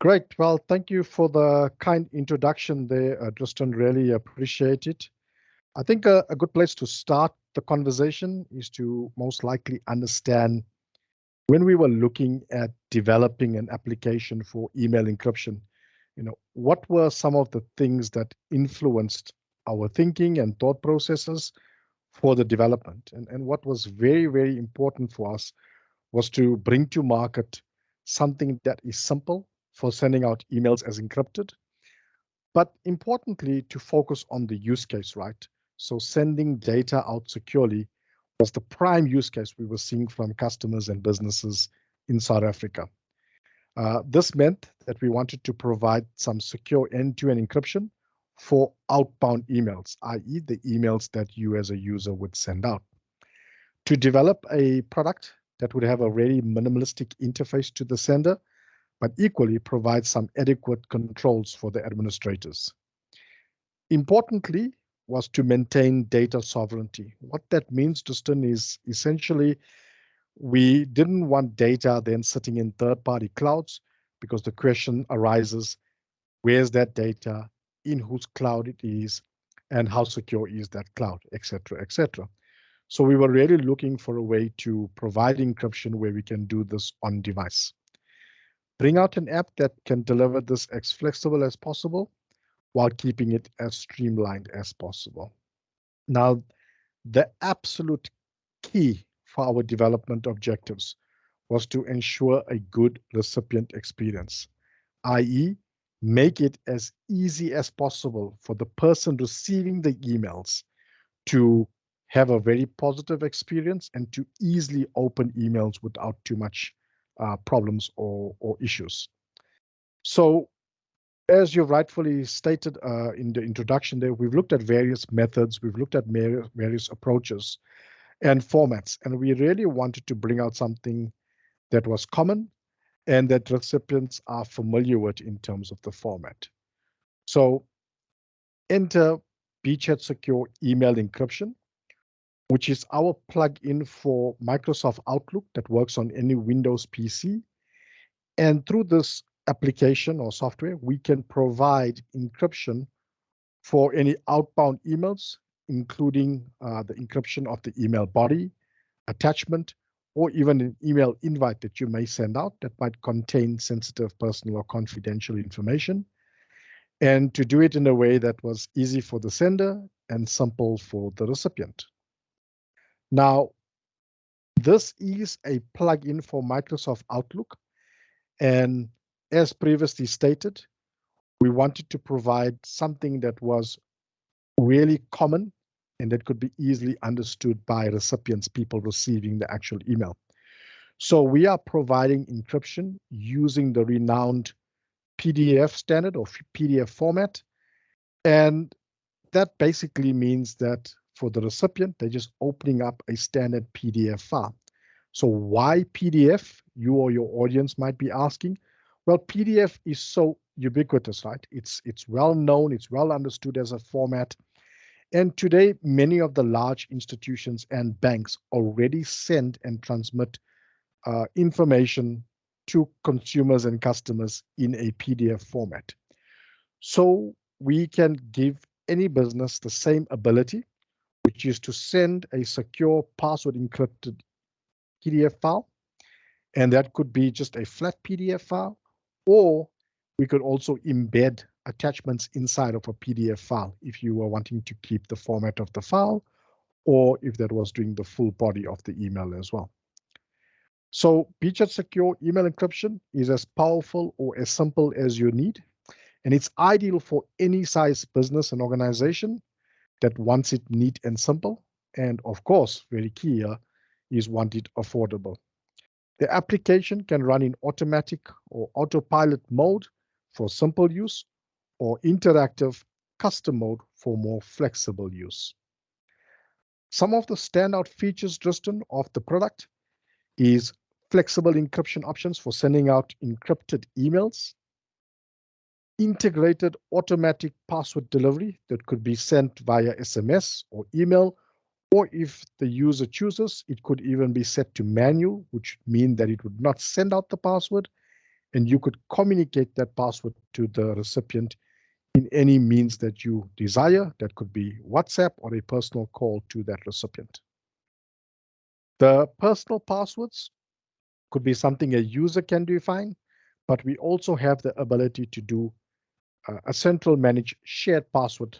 Great. Well, thank you for the kind introduction there, Tristan. Really appreciate it. I think a good place to start the conversation is to most likely understand when we were looking at developing an application for email encryption, what were some of the things that influenced our thinking and thought processes for the development? And what was very, very important for us was to bring to market something that is simple for sending out emails as encrypted, but importantly, to focus on the use case, right? So sending data out securely was the prime use case we were seeing from customers and businesses in South Africa. This meant that we wanted to provide some secure end-to-end encryption for outbound emails, i.e. the emails that you as a user would send out. To develop a product that would have a very minimalistic interface to the sender, but equally provide some adequate controls for the administrators. Importantly, was to maintain data sovereignty. What that means, Justin, is essentially we didn't want data then sitting in third-party clouds because the question arises, where's that data, in whose cloud it is, and how secure is that cloud, etc., etc. So we were really looking for a way to provide encryption where we can do this on device. Bring out an app that can deliver this as flexible as possible while keeping it as streamlined as possible. Now, the absolute key for our development objectives was to ensure a good recipient experience, i.e., make it as easy as possible for the person receiving the emails to have a very positive experience and to easily open emails without too much problems or issues. So as you rightfully stated in the introduction there, we've looked at various methods, we've looked at various approaches and formats, and we really wanted to bring out something that was common and that recipients are familiar with in terms of the format. So enter Beachhead Secure Email Encryption, which is our plugin for Microsoft Outlook that works on any Windows PC. And through this application or software, we can provide encryption for any outbound emails, including the encryption of the email body, attachment, or even an email invite that you may send out that might contain sensitive personal or confidential information, and to do it in a way that was easy for the sender and simple for the recipient. Now, this is a plugin for Microsoft Outlook, and as previously stated, we wanted to provide something that was really common and that could be easily understood by recipients, people receiving the actual email. So we are providing encryption using the renowned PDF standard or PDF format. And that basically means that for the recipient, they're just opening up a standard PDF file. So why PDF? You or your audience might be asking. Well, PDF is so ubiquitous, right? It's well known, it's well understood as a format. And today, many of the large institutions and banks already send and transmit information to consumers and customers in a PDF format. So we can give any business the same ability, which is to send a secure password encrypted PDF file. And that could be just a flat PDF file, or we could also embed attachments inside of a PDF file if you were wanting to keep the format of the file, or if that was doing the full body of the email as well. So Beachhead Secure Email Encryption is as powerful or as simple as you need, and it's ideal for any size business and organization that wants it neat and simple, and of course, very key here, is want it affordable. The application can run in automatic or autopilot mode for simple use, or interactive custom mode for more flexible use. Some of the standout features, Tristan, of the product is flexible encryption options for sending out encrypted emails, integrated automatic password delivery that could be sent via SMS or email, or if the user chooses, it could even be set to manual, which means that it would not send out the password, and you could communicate that password to the recipient in any means that you desire. That could be WhatsApp or a personal call to that recipient. The personal passwords could be something a user can define, but we also have the ability to do a central managed shared password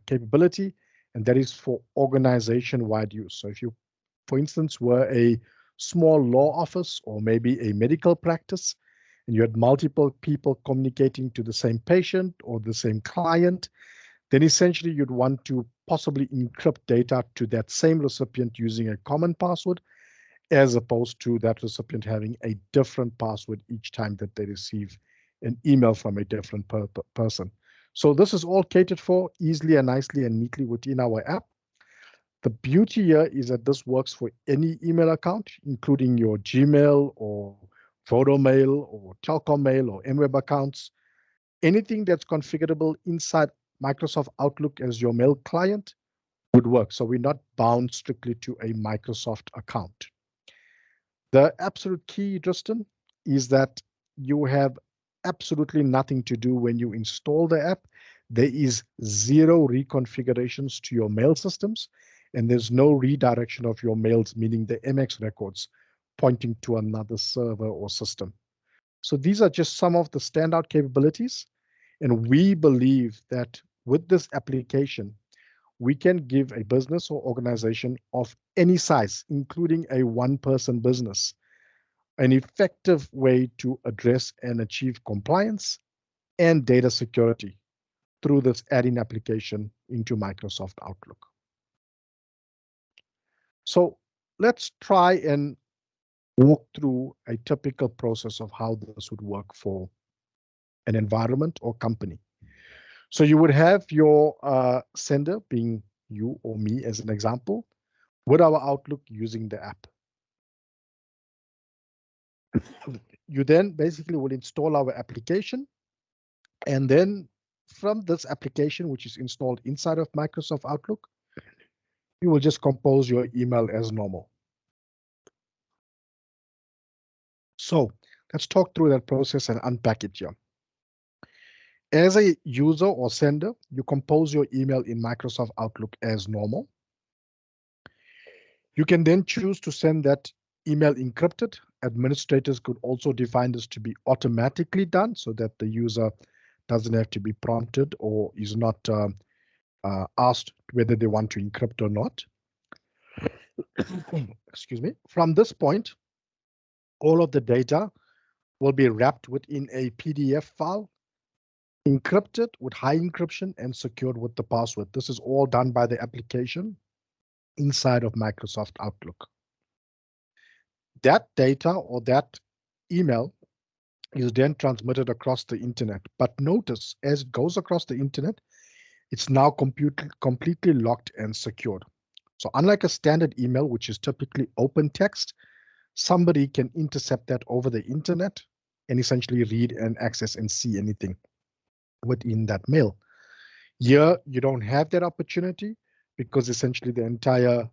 capability, and that is for organization-wide use. So if you, for instance, were a small law office or maybe a medical practice, and you had multiple people communicating to the same patient or the same client, then essentially you'd want to possibly encrypt data to that same recipient using a common password, as opposed to that recipient having a different password each time that they receive an email from a different person. So this is all catered for easily and nicely and neatly within our app. The beauty here is that this works for any email account, including your Gmail or Photomail or Telcom Mail or MWeb accounts. Anything that's configurable inside Microsoft Outlook as your mail client would work. So we're not bound strictly to a Microsoft account. The absolute key, Tristan, is that you have absolutely nothing to do when you install the app. There is zero reconfigurations to your mail systems, and there's no redirection of your mails, meaning the MX records pointing to another server or system. So these are just some of the standout capabilities. And we believe that with this application, we can give a business or organization of any size, including a one-person business, an effective way to address and achieve compliance and data security through this add-in application into Microsoft Outlook. So let's try and walk through a typical process of how this would work for an environment or company. So you would have your sender, being you or me as an example, with our Outlook using the app. You then basically will install our application, and then from this application, which is installed inside of Microsoft Outlook, you will just compose your email as normal. So let's talk through that process and unpack it here. As a user or sender, you compose your email in Microsoft Outlook as normal. You can then choose to send that email encrypted. Administrators could also define this to be automatically done so that the user doesn't have to be prompted or is not asked whether they want to encrypt or not. Excuse me. From this point, all of the data will be wrapped within a PDF file, encrypted with high encryption and secured with the password. This is all done by the application inside of Microsoft Outlook. That data or that email is then transmitted across the internet. But notice, as it goes across the internet, it's now completely locked and secured. So unlike a standard email, which is typically open text, somebody can intercept that over the internet and essentially read and access and see anything within that mail. Here, you don't have that opportunity because essentially the entire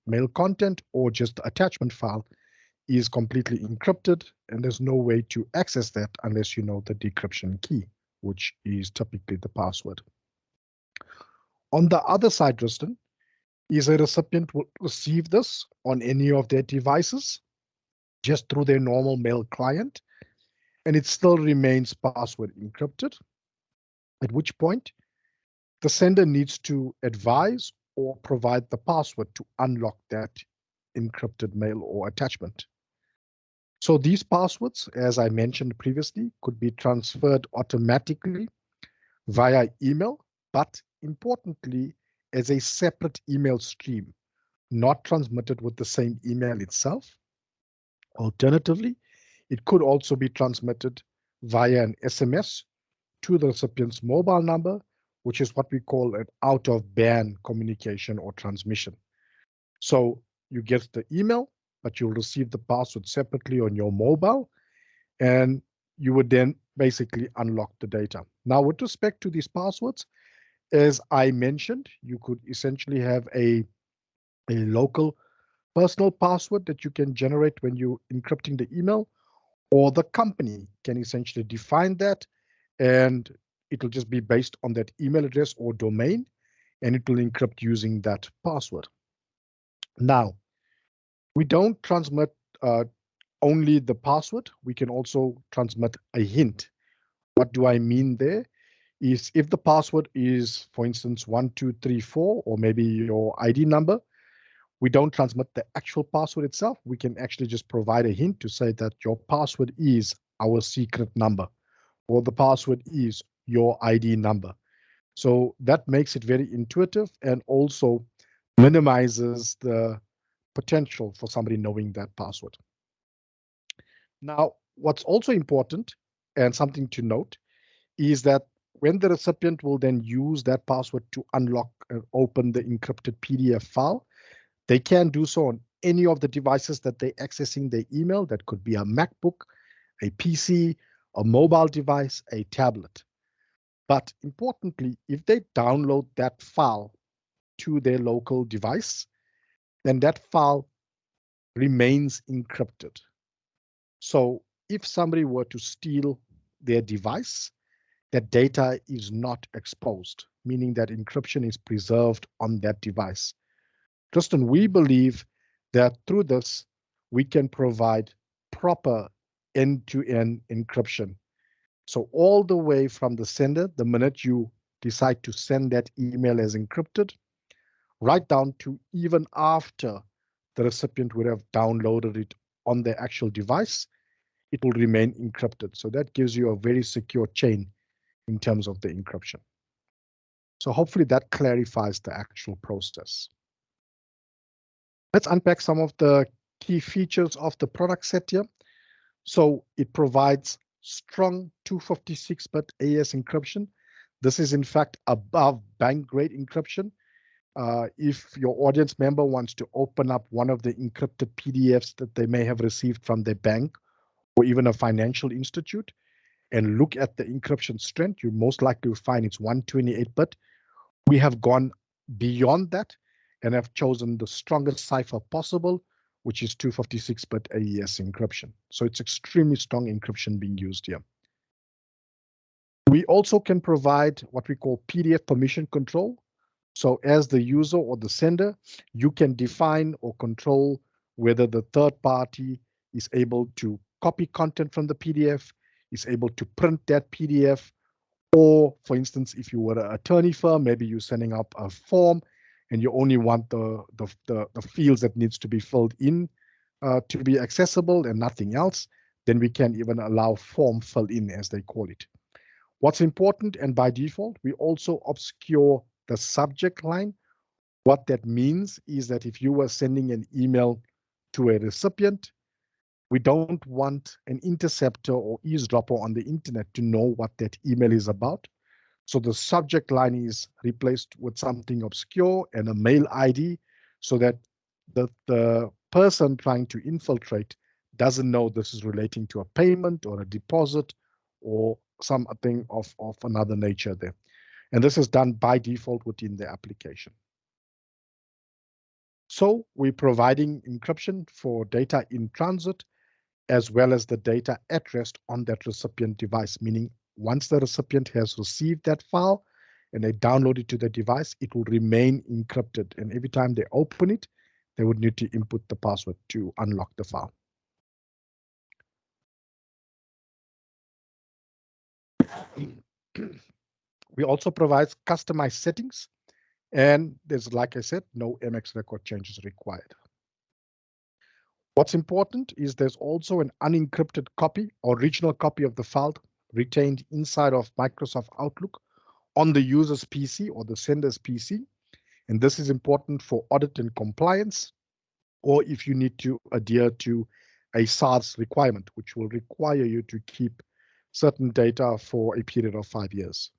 mail content or just the attachment file is completely encrypted, and there's no way to access that unless you know the decryption key, which is typically the password. On the other side, Tristan, is a recipient will receive this on any of their devices just through their normal mail client, and it still remains password encrypted, at which point the sender needs to advise or provide the password to unlock that encrypted mail or attachment. So these passwords, as I mentioned previously, could be transferred automatically via email, but importantly, as a separate email stream, not transmitted with the same email itself. Alternatively, it could also be transmitted via an SMS to the recipient's mobile number, which is what we call an out-of-band communication or transmission. So you get the email, but you'll receive the password separately on your mobile, and you would then basically unlock the data. Now, with respect to these passwords, as I mentioned, you could essentially have a local personal password that you can generate when you're encrypting the email, or the company can essentially define that, and it'll just be based on that email address or domain, and it will encrypt using that password. Now, we don't transmit only the password. We can also transmit a hint. What do I mean there? Is if the password is, for instance, 1234, or maybe your ID number, we don't transmit the actual password itself. We can actually just provide a hint to say that your password is our secret number, or the password is your ID number. So that makes it very intuitive and also minimizes the potential for somebody knowing that password. Now, what's also important and something to note is that when the recipient will then use that password to unlock and open the encrypted PDF file, they can do so on any of the devices that they're accessing their email. That could be a MacBook, a PC, a mobile device, a tablet. But importantly, if they download that file to their local device, then that file remains encrypted. So if somebody were to steal their device, that data is not exposed, meaning that encryption is preserved on that device. Tristan, we believe that through this, we can provide proper end-to-end encryption. So all the way from the sender, the minute you decide to send that email as encrypted, right down to even after the recipient would have downloaded it on their actual device, it will remain encrypted. So that gives you a very secure chain in terms of the encryption. So hopefully that clarifies the actual process. Let's unpack some of the key features of the product set here. So it provides strong 256-bit AES encryption. This is in fact above bank-grade encryption. If your audience member wants to open up one of the encrypted PDFs that they may have received from their bank or even a financial institute and look at the encryption strength, you most likely will find it's 128-bit. We have gone beyond that and have chosen the strongest cipher possible, which is 256-bit AES encryption. So it's extremely strong encryption being used here. We also can provide what we call PDF permission control. So as the user or the sender, you can define or control whether the third party is able to copy content from the PDF, is able to print that PDF, or for instance, if you were an attorney firm, maybe you're sending up a form and you only want the fields that needs to be filled in to be accessible and nothing else, then we can even allow form fill in, as they call it. What's important, and by default, we also obscure the subject line. What that means is that if you were sending an email to a recipient, we don't want an interceptor or eavesdropper on the internet to know what that email is about. So the subject line is replaced with something obscure and a mail ID so that the person trying to infiltrate doesn't know this is relating to a payment or a deposit or something of another nature there. And this is done by default within the application. So we're providing encryption for data in transit as well as the data at rest on that recipient device, meaning once the recipient has received that file and they download it to the device, it will remain encrypted. And every time they open it, they would need to input the password to unlock the file. We also provide customized settings, and there's, like I said, no MX record changes required. What's important is there's also an unencrypted copy, original copy of the file retained inside of Microsoft Outlook on the user's PC or the sender's PC. And this is important for audit and compliance, or if you need to adhere to a SARS requirement, which will require you to keep certain data for a period of 5 years.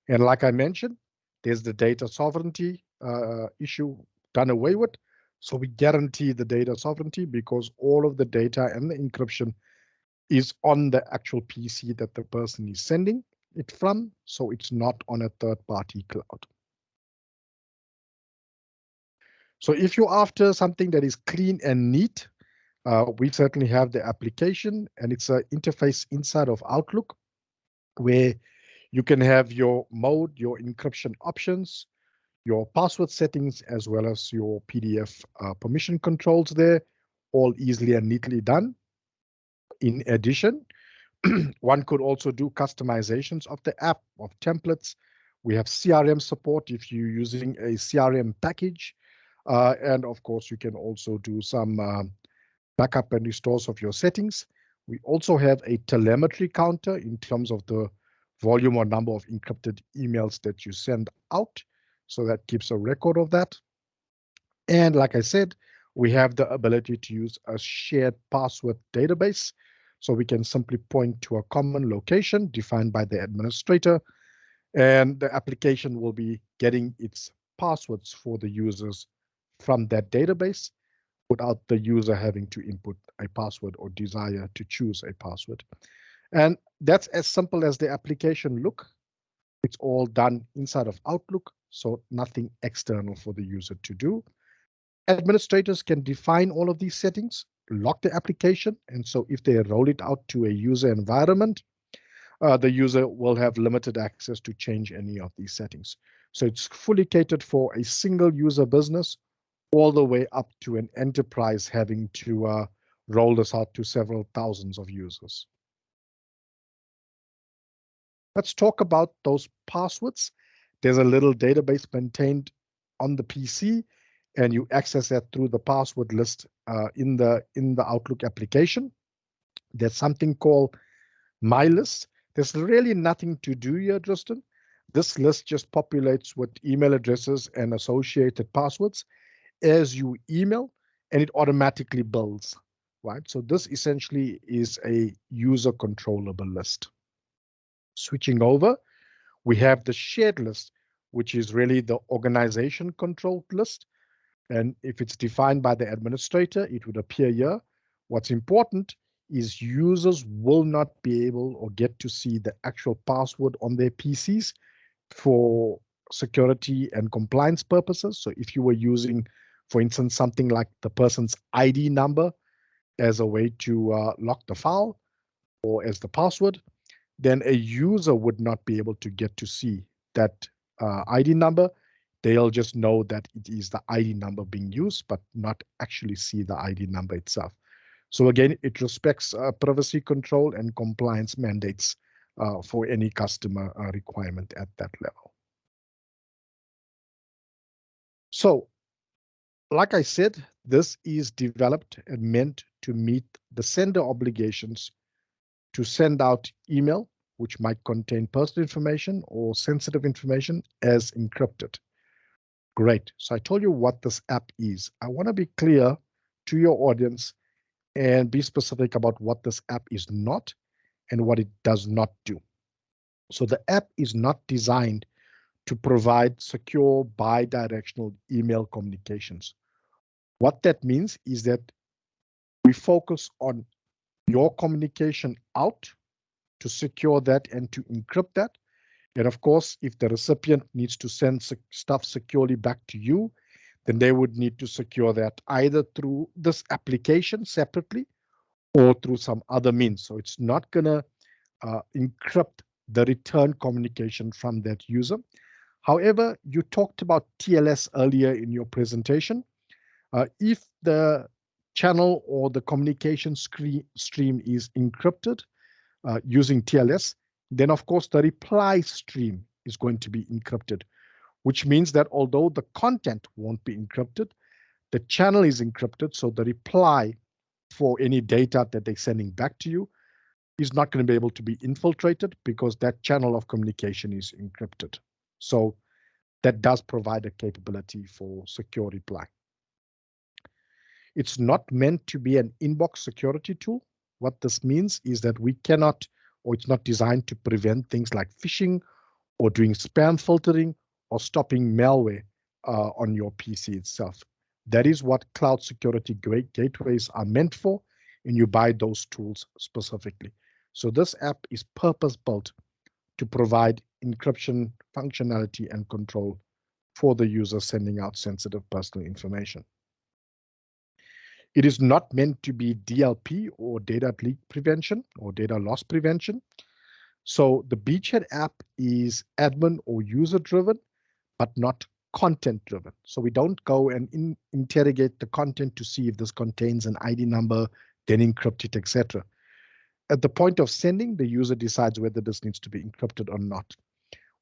And like I mentioned, there's the data sovereignty issue done away with. So we guarantee the data sovereignty because all of the data and the encryption is on the actual PC that the person is sending it from. So it's not on a third-party cloud. So if you're after something that is clean and neat, We certainly have the application, and it's an interface inside of Outlook where you can have your mode, your encryption options, your password settings, as well as your PDF permission controls there, all easily and neatly done. In addition, one could also do customizations of the app, of templates. We have CRM support if you're using a CRM package. And of course, you can also do some backup and restores of your settings. We also have a telemetry counter in terms of the volume or number of encrypted emails that you send out. So that keeps a record of that. And like I said, we have the ability to use a shared password database. So we can simply point to a common location defined by the administrator, and the application will be getting its passwords for the users from that database without the user having to input a password or desire to choose a password. And that's as simple as the application look. It's all done inside of Outlook, so nothing external for the user to do. Administrators can define all of these settings, lock the application, and so if they roll it out to a user environment, the user will have limited access to change any of these settings. So it's fully catered for a single user business all the way up to an enterprise having to roll this out to several thousands of users. Let's talk about those passwords. There's a little database maintained on the PC, and you access that through the password list in the Outlook application. There's something called My List. There's really nothing to do here, Tristan. This list just populates with email addresses and associated passwords as you email, and it automatically builds, right? So this essentially is a user controllable list. Switching over, we have the shared list, which is really the organization controlled list. And if it's defined by the administrator, it would appear here. What's important is users will not be able or get to see the actual password on their PCs for security and compliance purposes. So if you were using, for instance, something like the person's ID number as a way to lock the file or as the password, then a user would not be able to get to see that ID number. They'll just know that it is the ID number being used, but not actually see the ID number itself. So again, it respects privacy control and compliance mandates for any customer requirement at that level. So, like I said, this is developed and meant to meet the sender obligations to send out email, which might contain personal information or sensitive information, as encrypted. Great. So I told you what this app is. I want to be clear to your audience and be specific about what this app is not and what it does not do. So the app is not designed to provide secure bi-directional email communications. What that means is that we focus on your communication out to secure that and to encrypt that. And of course, if the recipient needs to send stuff securely back to you, then they would need to secure that either through this application separately or through some other means. So it's not going to encrypt the return communication from that user. However, you talked about TLS earlier in your presentation. If the channel or the communication stream is encrypted using TLS, then of course the reply stream is going to be encrypted, which means that although the content won't be encrypted, the channel is encrypted. So the reply for any data that they're sending back to you is not going to be able to be infiltrated because that channel of communication is encrypted. So that does provide a capability for secure reply. It's not meant to be an inbox security tool. What this means is that we cannot, or it's not designed to prevent things like phishing or doing spam filtering or stopping malware on your PC itself. That is what cloud security gateways are meant for, and you buy those tools specifically. So this app is purpose-built to provide encryption functionality and control for the user sending out sensitive personal information. It is not meant to be DLP or data leak prevention or data loss prevention. So the Beachhead app is admin or user driven, but not content driven. So we don't go and interrogate the content to see if this contains an ID number, then encrypt it, etc. At the point of sending, the user decides whether this needs to be encrypted or not.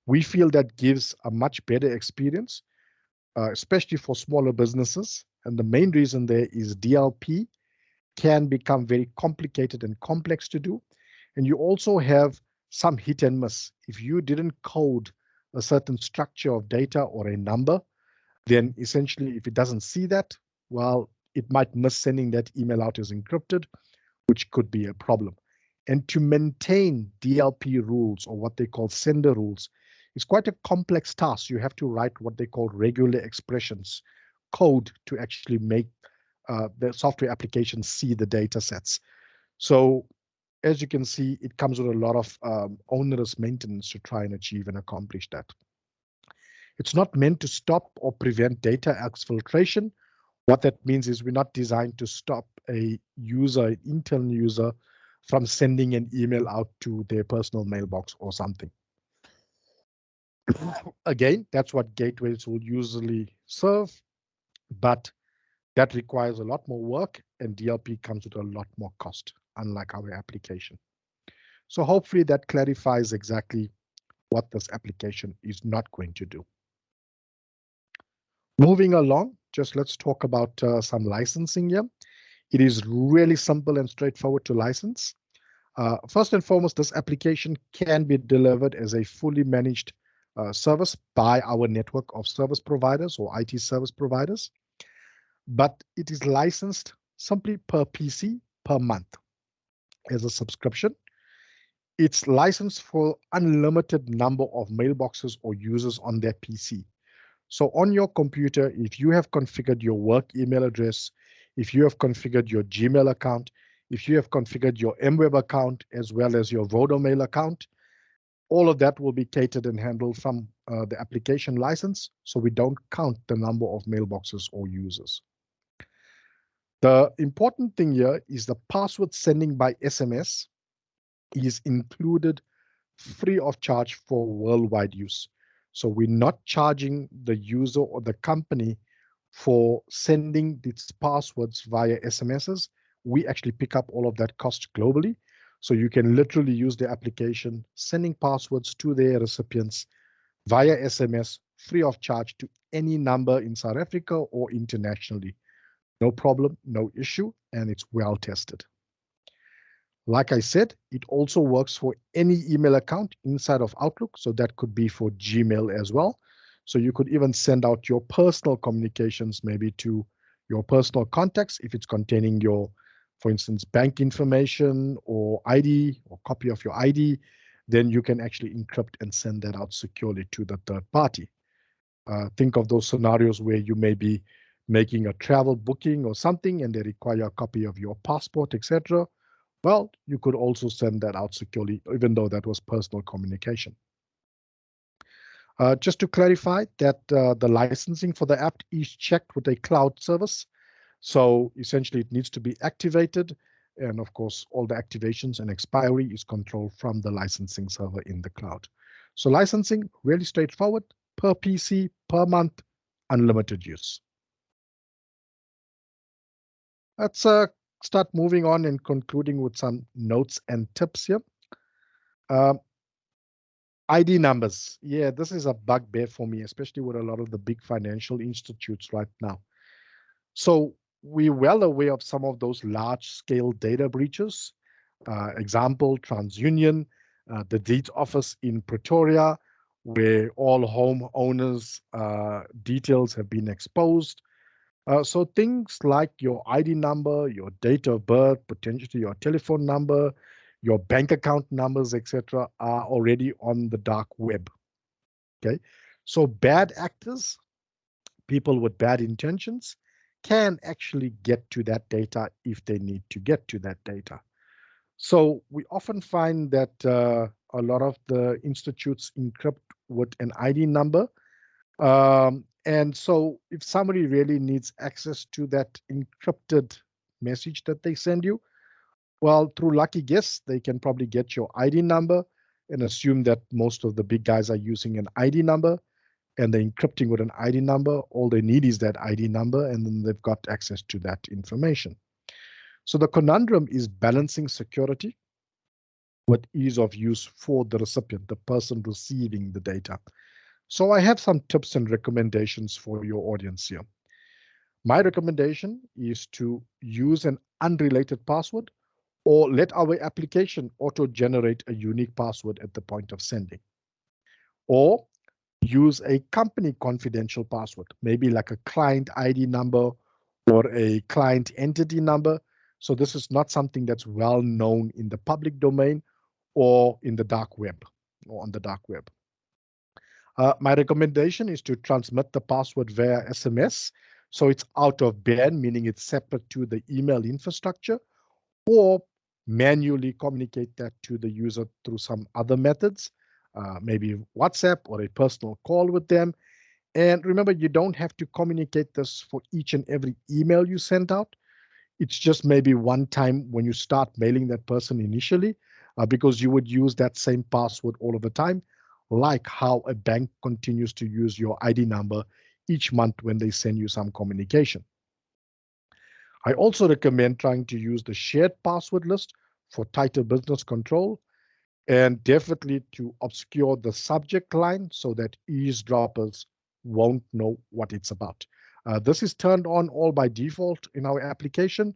We feel that gives a much better experience, especially for smaller businesses. And the main reason there is DLP can become very complicated and complex to do. And you also have some hit and miss. If you didn't code a certain structure of data or a number, then essentially if it doesn't see that, well, it might miss sending that email out as encrypted, which could be a problem. And to maintain DLP rules, or what they call sender rules, is quite a complex task. You have to write what they call regular expressions, code, to actually make the software application see the data sets. So as you can see, it comes with a lot of onerous maintenance to try and achieve and accomplish that. It's not meant to stop or prevent data exfiltration. What that means is we're not designed to stop a user, an internal user, from sending an email out to their personal mailbox or something. Again, that's what gateways will usually serve, but that requires a lot more work, and DLP comes with a lot more cost, unlike our application. So hopefully that clarifies exactly what this application is not going to do. Moving along, just let's talk about some licensing here. It is really simple and straightforward to license. First and foremost, this application can be delivered as a fully managed service by our network of service providers or IT service providers, but it is licensed simply per PC per month as a subscription. It's licensed for unlimited number of mailboxes or users on their PC. So on your computer, if you have configured your work email address, if you have configured your Gmail account, if you have configured your MWeb account as well as your Vodomail account, all of that will be catered and handled from the application license, so we don't count the number of mailboxes or users. The important thing here is the password sending by SMS is included free of charge for worldwide use. So we're not charging the user or the company for sending its passwords via SMSs. We actually pick up all of that cost globally. So you can literally use the application, sending passwords to their recipients via SMS, free of charge to any number in South Africa or internationally. No problem, no issue, and it's well tested. Like I said, it also works for any email account inside of Outlook. So that could be for Gmail as well. So you could even send out your personal communications, maybe to your personal contacts, if it's containing your, for instance, bank information or ID or copy of your ID, then you can actually encrypt and send that out securely to the third party. Think of those scenarios where you may be making a travel booking or something and they require a copy of your passport, etc. Well, you could also send that out securely, even though that was personal communication. Just to clarify that the licensing for the app is checked with a cloud service. So essentially it needs to be activated. And of course, all the activations and expiry is controlled from the licensing server in the cloud. So licensing, really straightforward, per PC, per month, unlimited use. Let's start moving on and concluding with some notes and tips here. ID numbers. Yeah, this is a bugbear for me, especially with a lot of the big financial institutes right now. So we're well aware of some of those large-scale data breaches. Example, TransUnion, the deeds office in Pretoria, where all homeowners' details have been exposed. So things like your ID number, your date of birth, potentially your telephone number, your bank account numbers, etc., are already on the dark web. Okay, so bad actors, people with bad intentions, can actually get to that data if they need to get to that data. So we often find that a lot of the institutes encrypt with an ID number. And so if somebody really needs access to that encrypted message that they send you? Well, through lucky guess, they can probably get your ID number and assume that most of the big guys are using an ID number and they're encrypting with an ID number. All they need is that ID number, and then they've got access to that information. So the conundrum is balancing security with ease of use for the recipient, the person receiving the data. So I have some tips and recommendations for your audience here. My recommendation is to use an unrelated password or let our application auto-generate a unique password at the point of sending. Or use a company confidential password, maybe like a client ID number or a client entity number. So this is not something that's well known in the public domain or in the dark web or on the dark web. My recommendation is to transmit the password via SMS. So it's out of band, meaning it's separate to the email infrastructure, or manually communicate that to the user through some other methods, maybe WhatsApp or a personal call with them. And remember, you don't have to communicate this for each and every email you send out. It's just maybe one time when you start mailing that person initially, because you would use that same password all of the time, like how a bank continues to use your ID number each month when they send you some communication. I also recommend trying to use the shared password list for tighter business control, and definitely to obscure the subject line so that eavesdroppers won't know what it's about. This is turned on all by default in our application,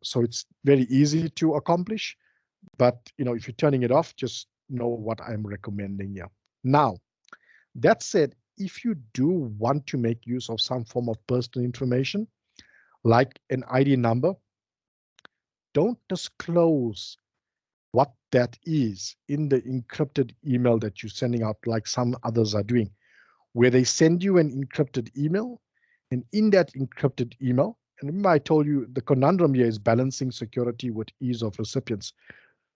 so it's very easy to accomplish. But if you're turning it off, just know what I'm recommending here. Now, that said, if you do want to make use of some form of personal information, like an ID number, don't disclose what that is in the encrypted email that you're sending out, like some others are doing, where they send you an encrypted email, and in that encrypted email, and remember I told you the conundrum here is balancing security with ease of recipients.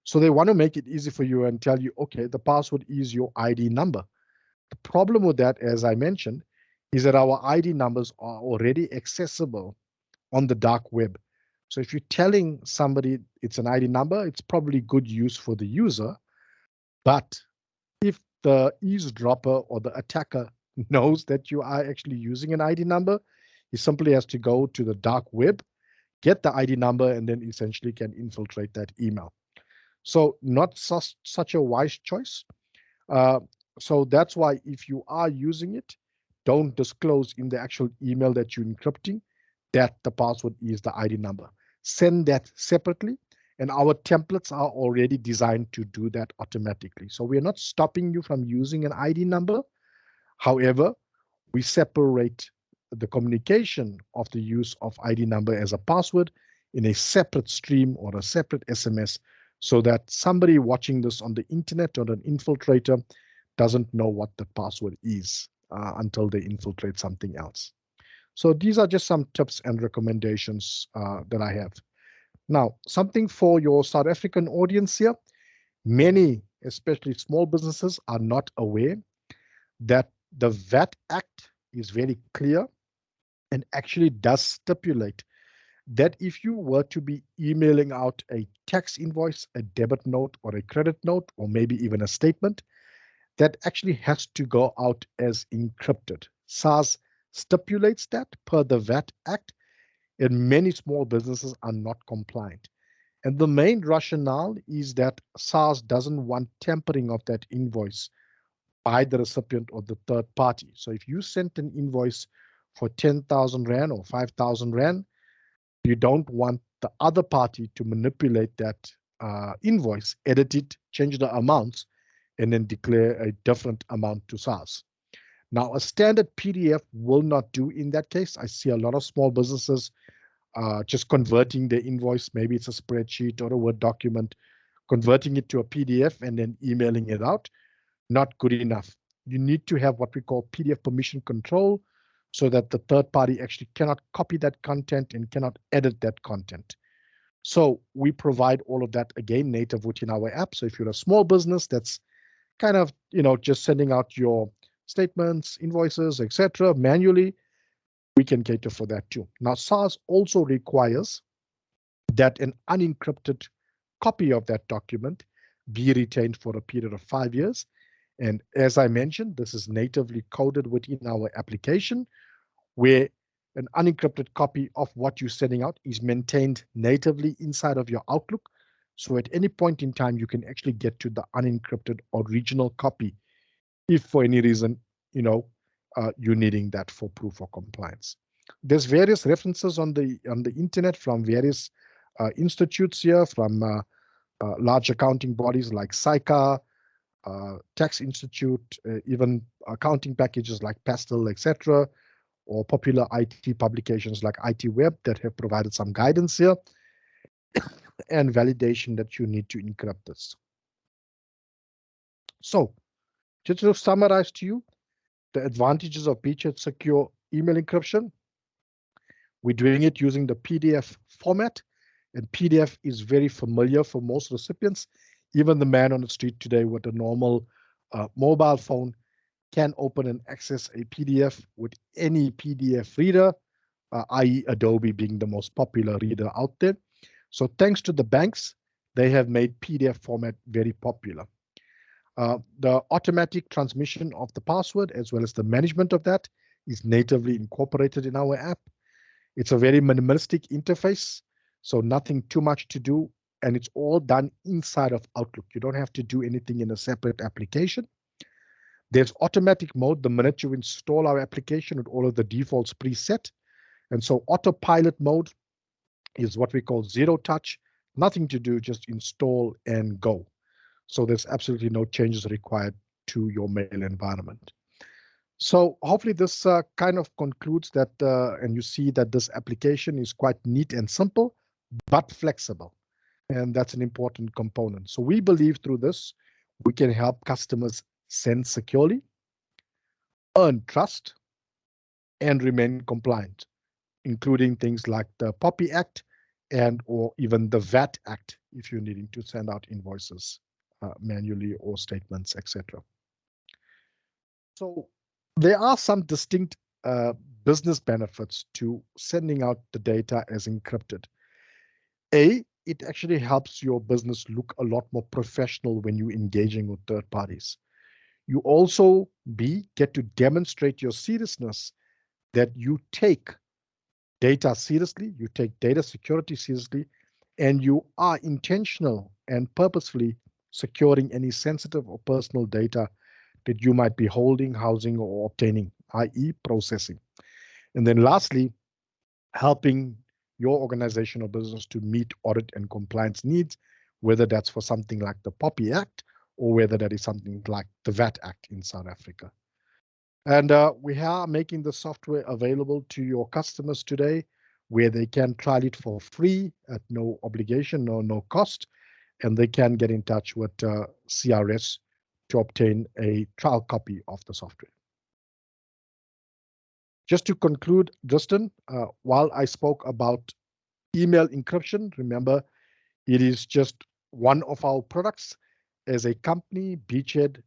So they want to make it easy for you and tell you, okay, the password is your ID number. The problem with that, as I mentioned, is that our ID numbers are already accessible on the dark web. So if you're telling somebody it's an ID number, it's probably good use for the user. But if the eavesdropper or the attacker knows that you are actually using an ID number, he simply has to go to the dark web, get the ID number, and then essentially can infiltrate that email. So not such a wise choice. So that's why if you are using it, don't disclose in the actual email that you're encrypting that the password is the ID number. Send that separately, and our templates are already designed to do that automatically. So we're not stopping you from using an ID number. However, we separate the communication of the use of ID number as a password in a separate stream or a separate SMS, so that somebody watching this on the internet or an infiltrator doesn't know what the password is until they infiltrate something else. So these are just some tips and recommendations that I have. Now, something for your South African audience here. Many, especially small businesses, are not aware that the VAT Act is very clear and actually does stipulate that if you were to be emailing out a tax invoice, a debit note, or a credit note, or maybe even a statement, that actually has to go out as encrypted. SARS stipulates that per the VAT Act, and many small businesses are not compliant. And the main rationale is that SARS doesn't want tampering of that invoice by the recipient or the third party. So if you sent an invoice for 10,000 Rand or 5,000 Rand, you don't want the other party to manipulate that invoice, edit it, change the amounts, and then declare a different amount to SARS. Now, a standard PDF will not do in that case. I see a lot of small businesses just converting their invoice. Maybe it's a spreadsheet or a Word document, converting it to a PDF and then emailing it out. Not good enough. You need to have what we call PDF permission control, so that the third party actually cannot copy that content and cannot edit that content. So we provide all of that again native within our app. So if you're a small business that's kind of just sending out your statements, invoices, etc. manually, we can cater for that too. Now, SARS also requires that an unencrypted copy of that document be retained for a period of 5 years. And as I mentioned, this is natively coded within our application, where an unencrypted copy of what you're sending out is maintained natively inside of your Outlook. So at any point in time, you can actually get to the unencrypted original copy if for any reason, you're needing that for proof of compliance. There's various references on the internet from various institutes here, from large accounting bodies like SICA, Tax Institute, even accounting packages like Pastel, etc., or popular IT publications like IT Web that have provided some guidance here and validation that you need to encrypt this. So, just to summarize to you, the advantages of Beachhead secure email encryption. We're doing it using the PDF format, and PDF is very familiar for most recipients. Even the man on the street today with a normal mobile phone can open and access a PDF with any PDF reader, i.e. Adobe being the most popular reader out there. So thanks to the banks, they have made PDF format very popular. The automatic transmission of the password as well as the management of that is natively incorporated in our app. It's a very minimalistic interface, so nothing too much to do, and it's all done inside of Outlook. You don't have to do anything in a separate application. There's automatic mode the minute you install our application with all of the defaults preset. And so autopilot mode is what we call zero touch, nothing to do, just install and go. So there's absolutely no changes required to your mail environment. So hopefully this kind of concludes that, and you see that this application is quite neat and simple, but flexible. And that's an important component. So we believe through this, we can help customers send securely, earn trust, and remain compliant, including things like the POPI Act or even the VAT Act, if you're needing to send out invoices manually or statements, etc. So there are some distinct business benefits to sending out the data as encrypted. A, it actually helps your business look a lot more professional when you're engaging with third parties. You also, B, get to demonstrate your seriousness that you take data seriously, you take data security seriously, and you are intentional and purposefully securing any sensitive or personal data that you might be holding, housing, or obtaining, i.e. processing. And then lastly, helping your organization or business to meet audit and compliance needs, whether that's for something like the POPI Act or whether that is something like the VAT Act in South Africa. And we are making the software available to your customers today, where they can trial it for free at no obligation or no cost, and they can get in touch with CRS to obtain a trial copy of the software. Just to conclude, Justin, while I spoke about email encryption, remember, it is just one of our products. As a company, Beachhead,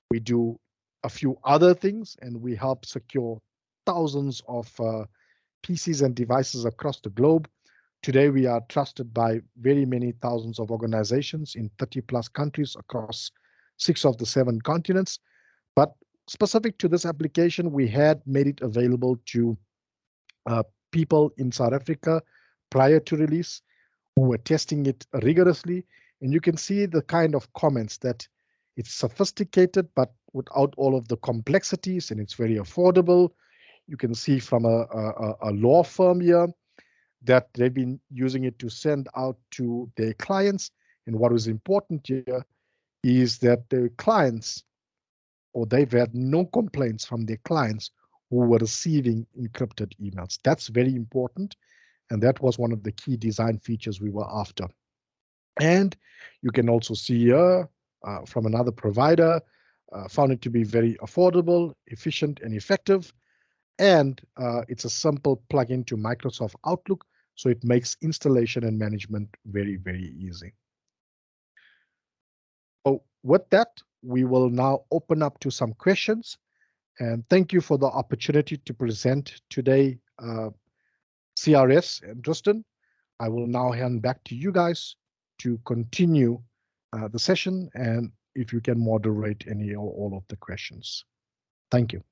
we do a few other things, and we help secure thousands of PCs and devices across the globe. Today, we are trusted by very many thousands of organizations in 30 plus countries across 6 of the 7 continents. But specific to this application, we had made it available to people in South Africa prior to release who were testing it rigorously. And you can see the kind of comments that it's sophisticated, but without all of the complexities, and it's very affordable. You can see from a law firm here that they've been using it to send out to their clients. And what is important here is that their clients, or they've had no complaints from their clients who were receiving encrypted emails. That's very important. And that was one of the key design features we were after. And you can also see here from another provider, found it to be very affordable, efficient, and effective. And it's a simple plugin to Microsoft Outlook, so it makes installation and management very, very easy. So with that, we will now open up to some questions. And thank you for the opportunity to present today, CRS and Justin. I will now hand back to you guys to continue the session, and if you can moderate any or all of the questions. Thank you.